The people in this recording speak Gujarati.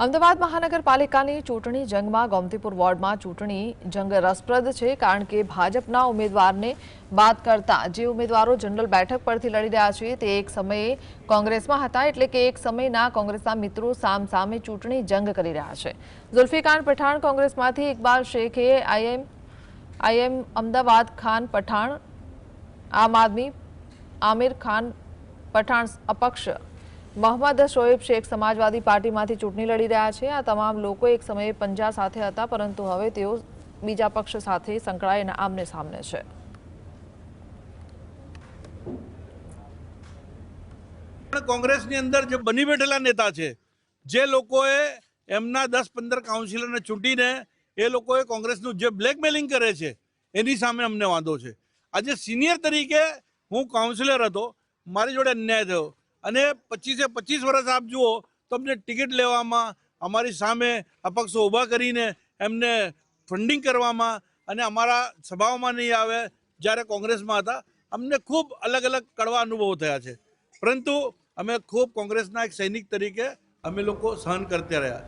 અમદાવાદ મહાનગરપાલિકાની ચૂંટણી જંગમાં ગોમતીપુર વોર્ડમાં ચૂંટણી જંગ રસપ્રદ છે, કારણ કે ભાજપના ઉમેદવારને બાદ કરતા જે ઉમેદવારો જનરલ બેઠક પરથી લડી રહ્યા છે તે એક સમયે કોંગ્રેસમાં હતા, એટલે કે એક સમયના કોંગ્રેસના મિત્રો સામસામે ચૂંટણી જંગ કરી રહ્યા છે। ઝુલ્ફીકાર પઠાણ કોંગ્રેસમાંથી, ઇકબાલ શેખે આઈએમ અમદાવાદ ખાન પઠાણ આમ આદમી, આમિર ખાન પઠાણ અપક્ષ, મોહમ્મદ શોએબ શેખ સમાજવાદી પાર્ટીમાંથી ચૂંટણી લડી રહ્યા છે। આ તમામ લોકો એક સમયે પંજા સાથે હતા, પરંતુ હવે તેઓ બીજા પક્ષ સાથે સંકળાઈને આમને સામને છે। કોંગ્રેસની અંદર જે બની બેઠેલા નેતા છે, જે લોકોએ એમના 10-15 કાઉન્સિલરને ચૂંટીને એ લોકોએ કોંગ્રેસનું જે બ્લેકમેલિંગ કરે છે એની સામે અમને વાંધો છે। આજે સિનિયર તરીકે હું કાઉન્સિલર હતો, મારી જોડે અન્યાય થયો અને 25 વર્ષ આપ જુઓ તો અમને ટિકિટ લેવામાં, અમારી સામે અપક્ષો ઊભા કરીને એમને ફંડિંગ કરવામાં અને અમારા સભાઓમાં નહીં આવે જ્યારે કોંગ્રેસમાં હતા, અમને ખૂબ અલગ અલગ કડવા અનુભવો થયા છે। પરંતુ અમે ખૂબ કોંગ્રેસના એક સૈનિક તરીકે અમે લોકો સહન કરતા રહ્યા।